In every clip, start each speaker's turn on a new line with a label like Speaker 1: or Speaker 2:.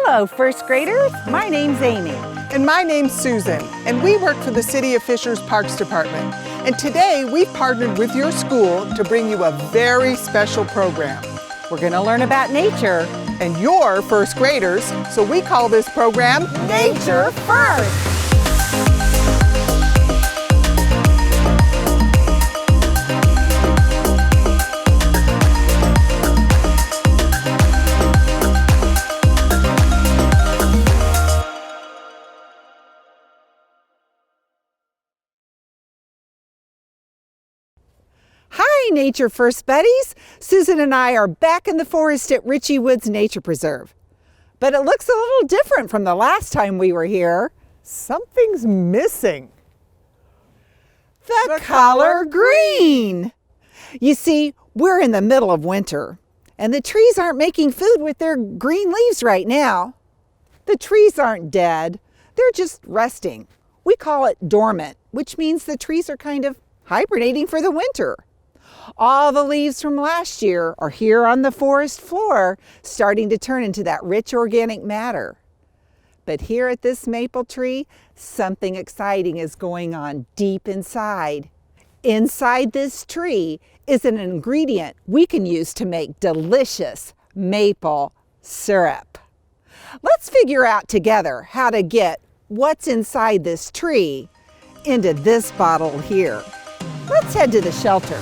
Speaker 1: Hello, first graders. My name's Amy.
Speaker 2: And my name's Susan, and we work for the City of Fishers Parks Department. And today we've partnered with your school to bring you a very special program.
Speaker 1: We're going to learn about nature.
Speaker 2: And you're first graders, so we call this program
Speaker 1: Nature First. Hi, Nature First buddies. Susan and I are back in the forest at Ritchie Woods Nature Preserve. But it looks a little different from the last time we were here.
Speaker 2: Something's missing.
Speaker 1: The color green. You see, we're in the middle of winter, and the trees aren't making food with their green leaves right now. The trees aren't dead. They're just resting. We call it dormant, which means the trees are kind of hibernating for the winter. All the leaves from last year are here on the forest floor, starting to turn into that rich organic matter. But here at this maple tree, something exciting is going on deep inside. Inside this tree is an ingredient we can use to make delicious maple syrup. Let's figure out together how to get what's inside this tree into this bottle here. Let's head to the shelter.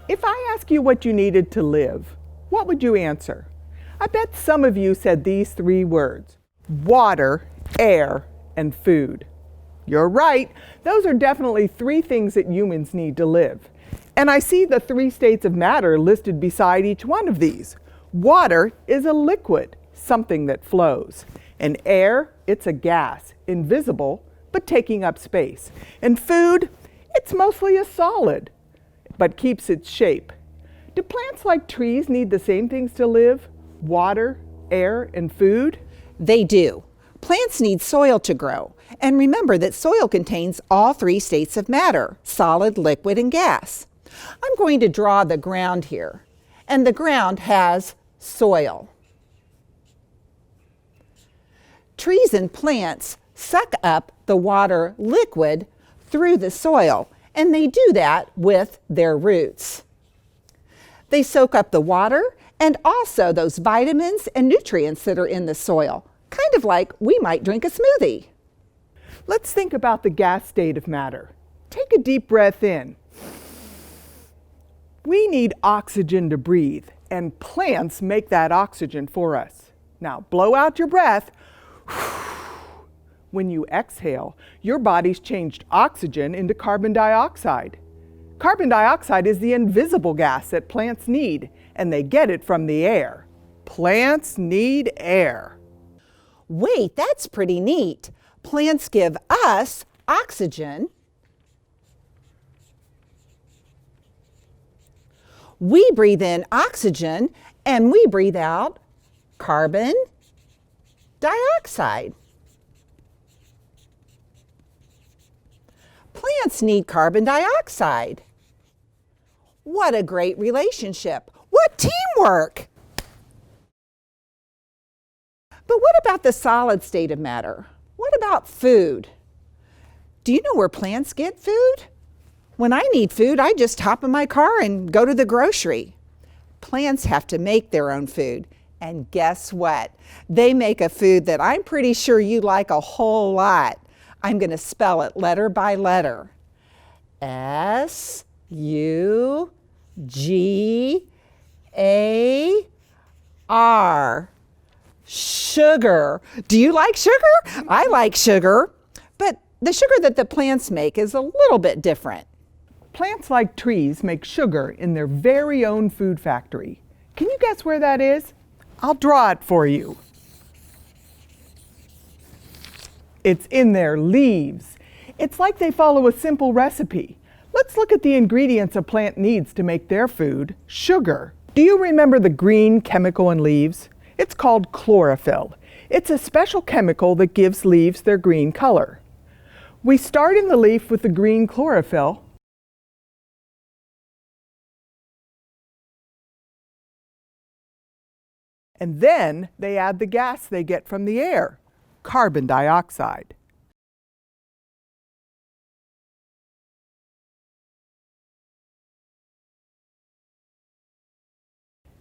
Speaker 2: If I ask you what you needed to live, what would you answer? I bet some of you said these three words: water, air, and food. You're right. Those are definitely three things that humans need to live. And I see the three states of matter listed beside each one of these. Water is a liquid, something that flows. And air, it's a gas, invisible, but taking up space. And food, it's mostly a solid, but keeps its shape. Do plants like trees need the same things to live? Water, air, and food?
Speaker 1: They do. Plants need soil to grow. And remember that soil contains all three states of matter: solid, liquid, and gas. I'm going to draw the ground here. And the ground has soil. Trees and plants suck up the water liquid through the soil, and they do that with their roots. They soak up the water and also those vitamins and nutrients that are in the soil, kind of like we might drink a smoothie.
Speaker 2: Let's think about the gas state of matter. Take a deep breath in. We need oxygen to breathe, and plants make that oxygen for us. Now blow out your breath. When you exhale, your body's changed oxygen into carbon dioxide. Carbon dioxide is the invisible gas that plants need, and they get it from the air. Plants need air.
Speaker 1: Wait, that's pretty neat. Plants give us oxygen. We breathe in oxygen, and we breathe out carbon dioxide. Plants need carbon dioxide. What a great relationship. What teamwork! But what about the solid state of matter? What about food? Do you know where plants get food? When I need food, I just hop in my car and go to the grocery. Plants have to make their own food. And guess what? They make a food that I'm pretty sure you like a whole lot. I'm going to spell it letter by letter. S-U-G-A-R. Sugar. Do you like sugar? I like sugar, but the sugar that the plants make is a little bit different.
Speaker 2: Plants like trees make sugar in their very own food factory. Can you guess where that is? I'll draw it for you. It's in their leaves. It's like they follow a simple recipe. Let's look at the ingredients a plant needs to make their food, sugar. Do you remember the green chemical in leaves? It's called chlorophyll. It's a special chemical that gives leaves their green color. We start in the leaf with the green chlorophyll, And then they add the gas they get from the air, carbon dioxide.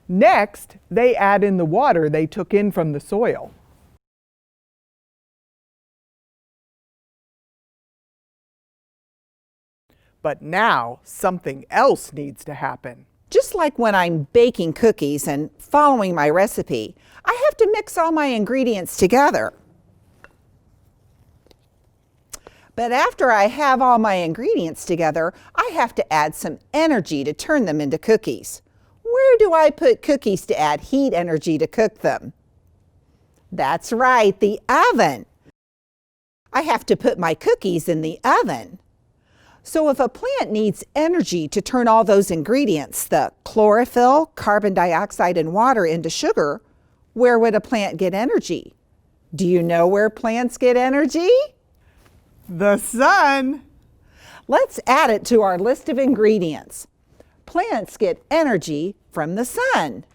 Speaker 2: Next, they add in the water they took in from the soil. But now something else needs to happen.
Speaker 1: Just like when I'm baking cookies and following my recipe, I have to mix all my ingredients together. But after I have all my ingredients together, I have to add some energy to turn them into cookies. Where do I put cookies to add heat energy to cook them? That's right, the oven. I have to put my cookies in the oven. So if a plant needs energy to turn all those ingredients, the chlorophyll, carbon dioxide, and water into sugar, where would a plant get energy? Do you know where plants get energy?
Speaker 2: The sun.
Speaker 1: Let's add it to our list of ingredients. Plants get energy from the sun.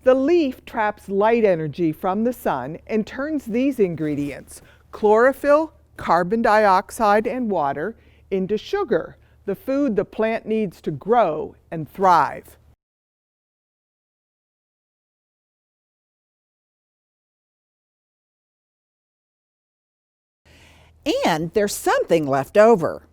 Speaker 2: The leaf traps light energy from the sun and turns these ingredients, chlorophyll, carbon dioxide, and water, into sugar, the food the plant needs to grow and thrive.
Speaker 1: And there's something left over.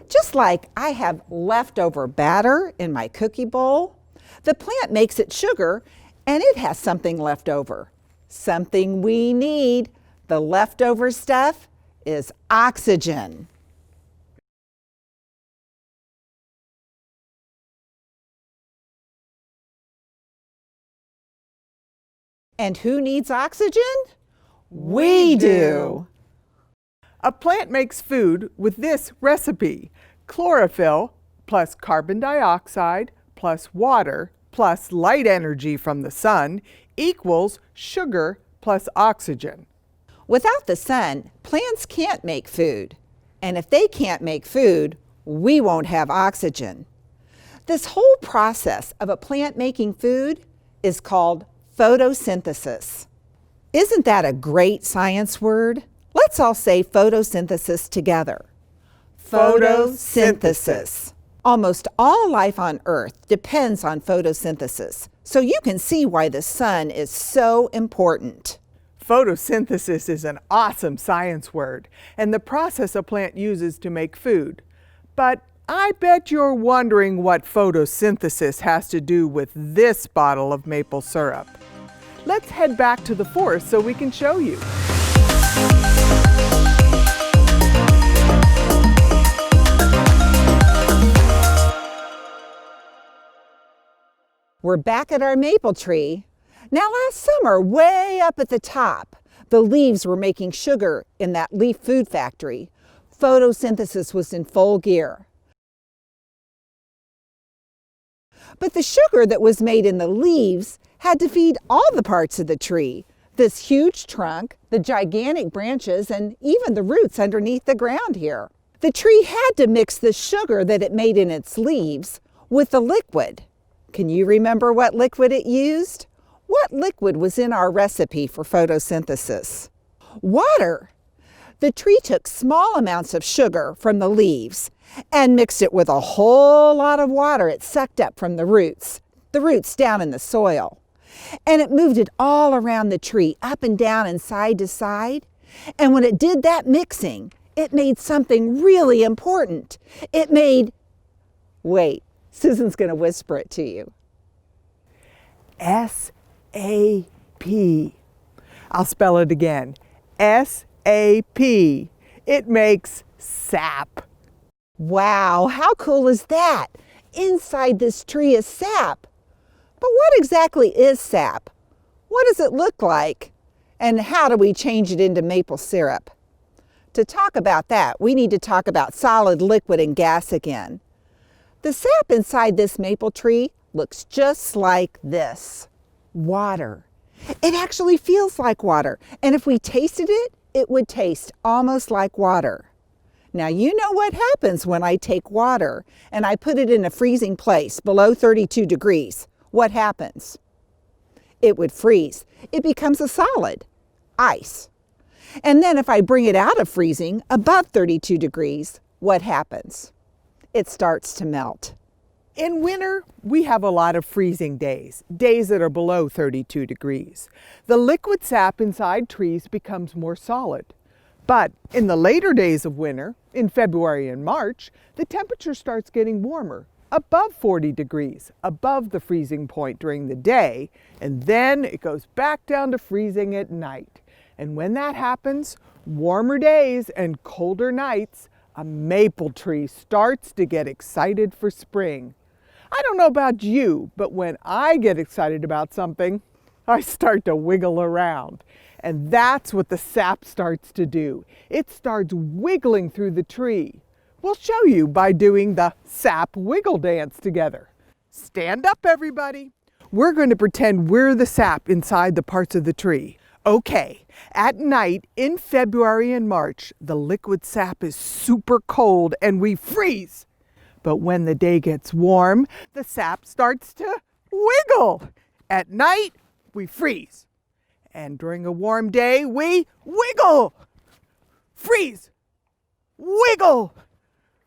Speaker 1: Just like I have leftover batter in my cookie bowl, the plant makes it sugar and it has something left over. Something we need. The leftover stuff is oxygen. And who needs oxygen? We do.
Speaker 2: A plant makes food with this recipe: chlorophyll plus carbon dioxide plus water plus light energy from the sun equals sugar plus oxygen.
Speaker 1: Without the sun, plants can't make food. And if they can't make food, we won't have oxygen. This whole process of a plant making food is called photosynthesis. Isn't that a great science word? Let's all say photosynthesis together. Photosynthesis. Almost all life on Earth depends on photosynthesis, so you can see why the sun is so important.
Speaker 2: Photosynthesis is an awesome science word, and the process a plant uses to make food. But I bet you're wondering what photosynthesis has to do with this bottle of maple syrup. Let's head back to the forest so we can show you.
Speaker 1: We're back at our maple tree. Now last summer, way up at the top, the leaves were making sugar in that leaf food factory. Photosynthesis was in full gear. But the sugar that was made in the leaves had to feed all the parts of the tree. This huge trunk, the gigantic branches, and even the roots underneath the ground here. The tree had to mix the sugar that it made in its leaves with the liquid. Can you remember what liquid it used? What liquid was in our recipe for photosynthesis? Water. The tree took small amounts of sugar from the leaves and mixed it with a whole lot of water it sucked up from the roots down in the soil. And it moved it all around the tree, up and down and side to side. And when it did that mixing, it made something really important. It made, wait, Susan's going to whisper it to you.
Speaker 2: S-A-P. I'll spell it again. S-A-P. It makes sap.
Speaker 1: Wow, how cool is that? Inside this tree is sap. But what exactly is sap? What does it look like? And how do we change it into maple syrup? To talk about that, we need to talk about solid, liquid, and gas again. The sap inside this maple tree looks just like this. Water. It actually feels like water, and if we tasted it, it would taste almost like water. Now you know what happens when I take water and I put it in a freezing place below 32 degrees. What happens? It would freeze. It becomes a solid, ice. And then if I bring it out of freezing above 32 degrees, what happens? It starts to melt.
Speaker 2: In winter, we have a lot of freezing days, days that are below 32 degrees. The liquid sap inside trees becomes more solid. But in the later days of winter, in February and March, the temperature starts getting warmer, above 40 degrees, above the freezing point during the day, and then it goes back down to freezing at night. And when that happens, warmer days and colder nights, a maple tree starts to get excited for spring. I don't know about you, but when I get excited about something, I start to wiggle around. And that's what the sap starts to do. It starts wiggling through the tree. We'll show you by doing the sap wiggle dance together. Stand up, everybody. We're going to pretend we're the sap inside the parts of the tree. Okay, at night in February and March, the liquid sap is super cold and we freeze. But when the day gets warm, the sap starts to wiggle. At night, we freeze. And during a warm day, we wiggle, freeze, wiggle,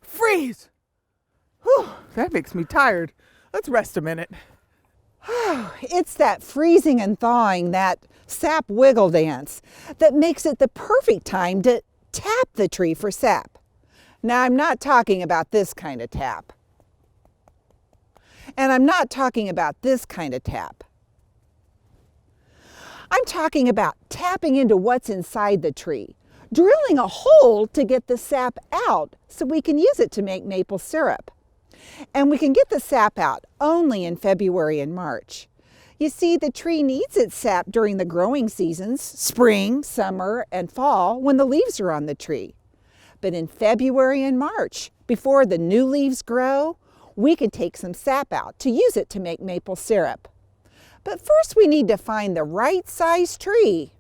Speaker 2: freeze. Whew, that makes me tired. Let's rest a minute.
Speaker 1: It's that freezing and thawing, that sap wiggle dance, that makes it the perfect time to tap the tree for sap. Now, I'm not talking about this kind of tap. And I'm not talking about this kind of tap. I'm talking about tapping into what's inside the tree, drilling a hole to get the sap out so we can use it to make maple syrup. And we can get the sap out only in February and March. You see, the tree needs its sap during the growing seasons, spring, summer, and fall, when the leaves are on the tree. But in February and March, before the new leaves grow, we can take some sap out to use it to make maple syrup. But first we need to find the right size tree.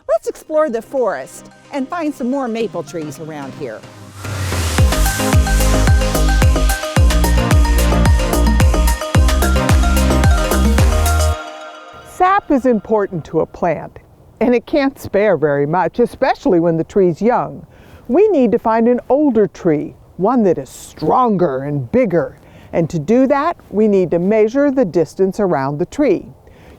Speaker 1: Let's explore the forest and find some more maple trees around here.
Speaker 2: Sap is important to a plant, and it can't spare very much, especially when the tree's young. We need to find an older tree, one that is stronger and bigger. And to do that, we need to measure the distance around the tree.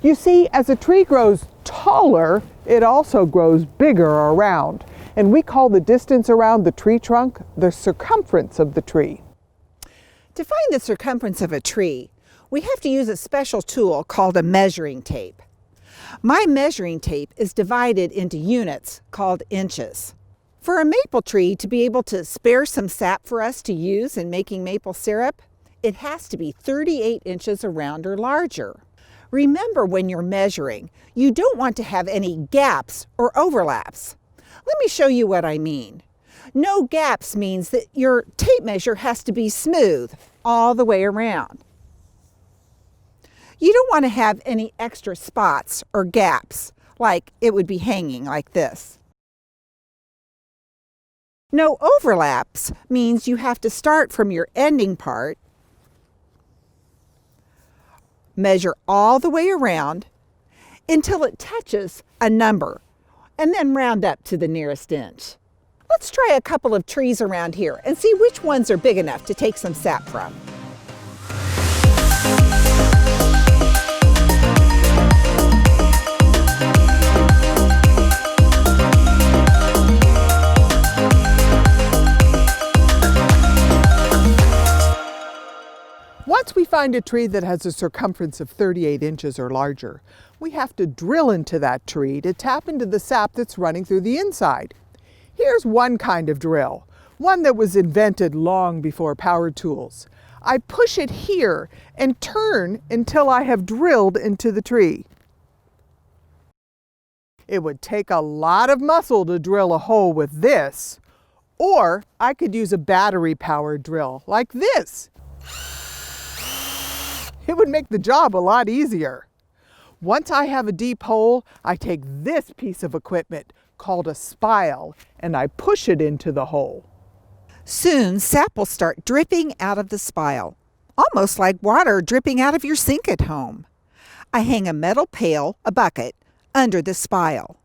Speaker 2: You see, as a tree grows taller, it also grows bigger around. And we call the distance around the tree trunk the circumference of the tree.
Speaker 1: To find the circumference of a tree, we have to use a special tool called a measuring tape. My measuring tape is divided into units called inches. For a maple tree to be able to spare some sap for us to use in making maple syrup, it has to be 38 inches around or larger. Remember, when you're measuring, you don't want to have any gaps or overlaps. Let me show you what I mean. No gaps means that your tape measure has to be smooth all the way around. You don't want to have any extra spots or gaps, like it would be hanging like this. No overlaps means you have to start from your ending part, measure all the way around until it touches a number, and then round up to the nearest inch. Let's try a couple of trees around here and see which ones are big enough to take some sap from.
Speaker 2: Once we find a tree that has a circumference of 38 inches or larger, we have to drill into that tree to tap into the sap that's running through the inside. Here's one kind of drill, one that was invented long before power tools. I push it here and turn until I have drilled into the tree. It would take a lot of muscle to drill a hole with this, or I could use a battery-powered drill like this. It would make the job a lot easier. Once I have a deep hole, I take this piece of equipment called a spile and I push it into the hole.
Speaker 1: Soon, sap will start dripping out of the spile, almost like water dripping out of your sink at home. I hang a metal pail, a bucket, under the spile.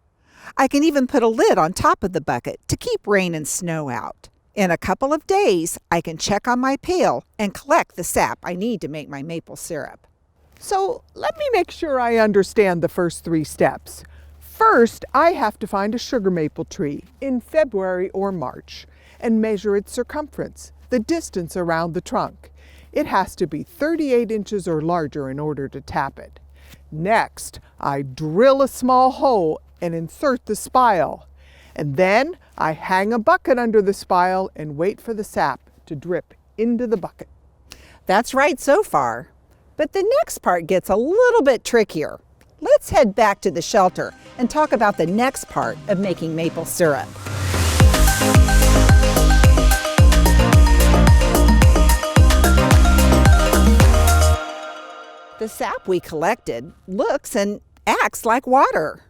Speaker 1: I can even put a lid on top of the bucket to keep rain and snow out. In a couple of days, I can check on my pail and collect the sap I need to make my maple syrup.
Speaker 2: So let me make sure I understand the first 3 steps. First, I have to find a sugar maple tree in February or March and measure its circumference, the distance around the trunk. It has to be 38 inches or larger in order to tap it. Next, I drill a small hole and insert the spile. And then I hang a bucket under the spile and wait for the sap to drip into the bucket.
Speaker 1: That's right so far. But the next part gets a little bit trickier. Let's head back to the shelter and talk about the next part of making maple syrup. The sap we collected looks and acts like water.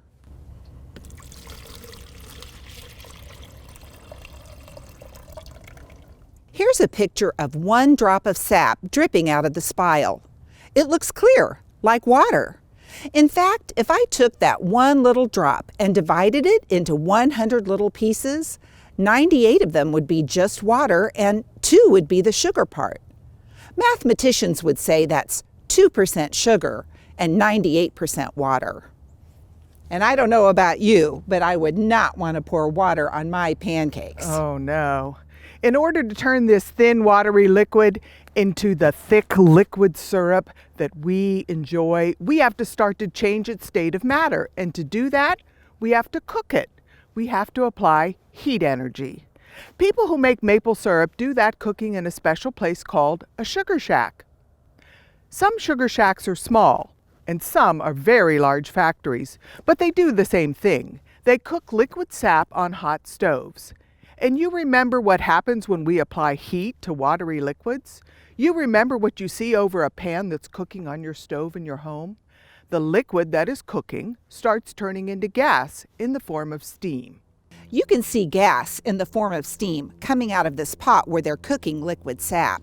Speaker 1: Here's a picture of one drop of sap dripping out of the spile. It looks clear, like water. In fact, if I took that one little drop and divided it into 100 little pieces, 98 of them would be just water and 2 would be the sugar part. Mathematicians would say that's 2% sugar and 98% water. And I don't know about you, but I would not want to pour water on my pancakes.
Speaker 2: Oh no. In order to turn this thin watery liquid into the thick liquid syrup that we enjoy, we have to start to change its state of matter. And to do that, we have to cook it. We have to apply heat energy. People who make maple syrup do that cooking in a special place called a sugar shack. Some sugar shacks are small, and some are very large factories, but they do the same thing. They cook liquid sap on hot stoves. And you remember what happens when we apply heat to watery liquids? You remember what you see over a pan that's cooking on your stove in your home? The liquid that is cooking starts turning into gas in the form of steam.
Speaker 1: You can see gas in the form of steam coming out of this pot where they're cooking liquid sap.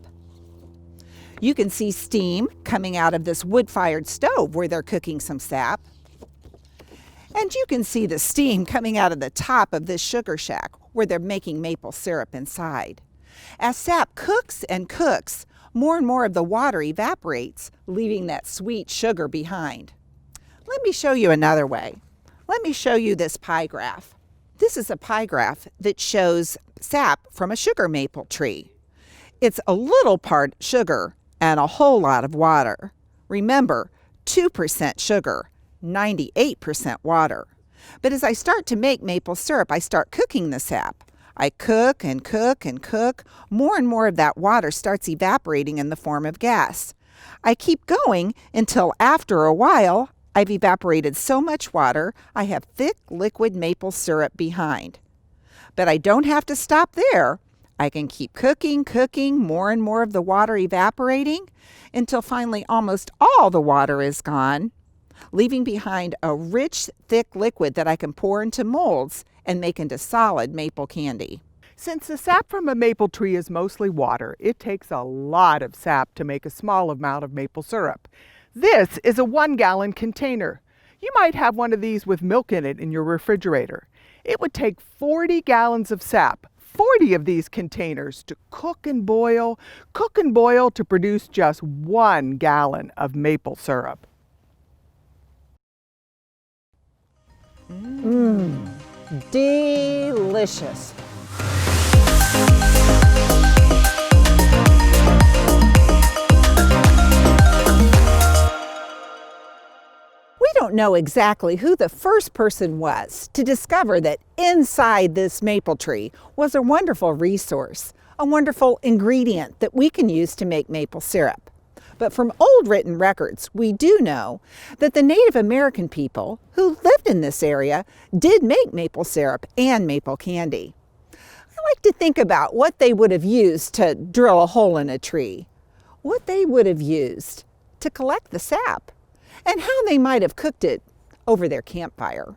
Speaker 1: You can see steam coming out of this wood-fired stove where they're cooking some sap. And you can see the steam coming out of the top of this sugar shack where they're making maple syrup inside. As sap cooks and cooks, more and more of the water evaporates, leaving that sweet sugar behind. Let me show you another way. Let me show you this pie graph. This is a pie graph that shows sap from a sugar maple tree. It's a little part sugar and a whole lot of water. Remember, 2% sugar, 98% water. But as I start to make maple syrup, I start cooking the sap. I cook and cook and cook. More and more of that water starts evaporating in the form of gas. I keep going until after a while, I've evaporated so much water, I have thick liquid maple syrup behind. But I don't have to stop there. I can keep cooking, more and more of the water evaporating until finally almost all the water is gone, leaving behind a rich, thick liquid that I can pour into molds and make into solid maple candy.
Speaker 2: Since the sap from a maple tree is mostly water, it takes a lot of sap to make a small amount of maple syrup. This is a 1-gallon container. You might have one of these with milk in it in your refrigerator. It would take 40 gallons of sap, 40 of these containers, to cook and boil to produce just 1 gallon of maple syrup.
Speaker 1: Delicious. We don't know exactly who the first person was to discover that inside this maple tree was a wonderful resource, a wonderful ingredient that we can use to make maple syrup. But from old written records, we do know that the Native American people who lived in this area did make maple syrup and maple candy. I like to think about what they would have used to drill a hole in a tree, what they would have used to collect the sap, and how they might have cooked it over their campfire.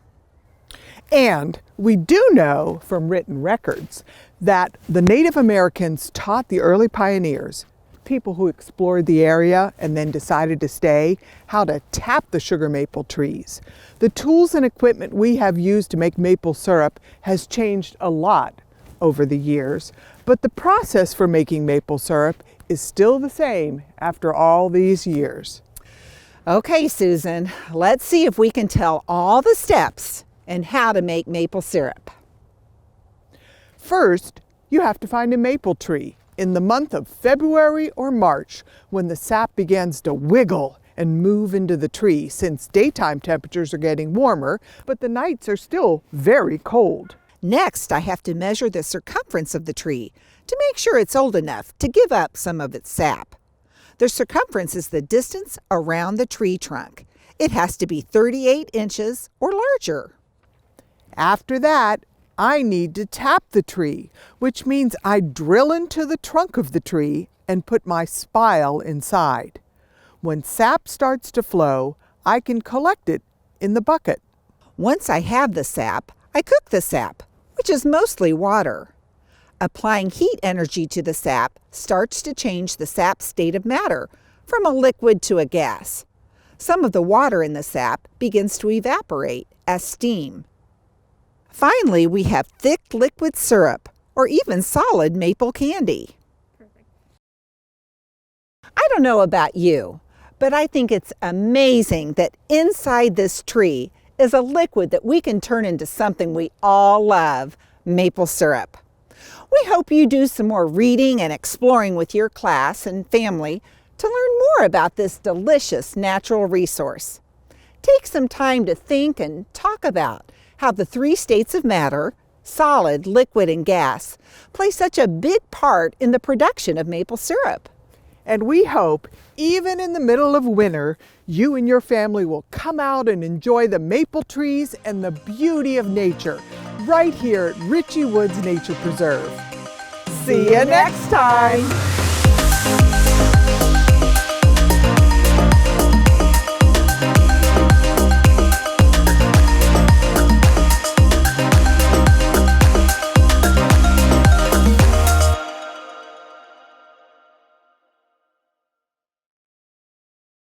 Speaker 2: And we do know from written records that the Native Americans taught the early pioneers, people who explored the area and then decided to stay, how to tap the sugar maple trees. The tools and equipment we have used to make maple syrup has changed a lot over the years, but the process for making maple syrup is still the same after all these years.
Speaker 1: Okay, Susan, let's see if we can tell all the steps and how to make maple syrup.
Speaker 2: First, you have to find a maple tree in the month of February or March when the sap begins to wiggle and move into the tree, since daytime temperatures are getting warmer, but the nights are still very cold.
Speaker 1: Next, I have to measure the circumference of the tree to make sure it's old enough to give up some of its sap. The circumference is the distance around the tree trunk. It has to be 38 inches or larger.
Speaker 2: After that, I need to tap the tree, which means I drill into the trunk of the tree and put my spile inside. When sap starts to flow, I can collect it in the bucket.
Speaker 1: Once I have the sap, I cook the sap, which is mostly water. Applying heat energy to the sap starts to change the sap state of matter from a liquid to a gas. Some of the water in the sap begins to evaporate as steam. Finally, we have thick liquid syrup or even solid maple candy. I don't know about you, but I think it's amazing that inside this tree is a liquid that we can turn into something we all love, maple syrup. We hope you do some more reading and exploring with your class and family to learn more about this delicious natural resource. Take some time to think and talk about how the three states of matter, solid, liquid, and gas, play such a big part in the production of maple syrup.
Speaker 2: And we hope, even in the middle of winter, you and your family will come out and enjoy the maple trees and the beauty of nature right here at Ritchie Woods Nature Preserve. See you next time!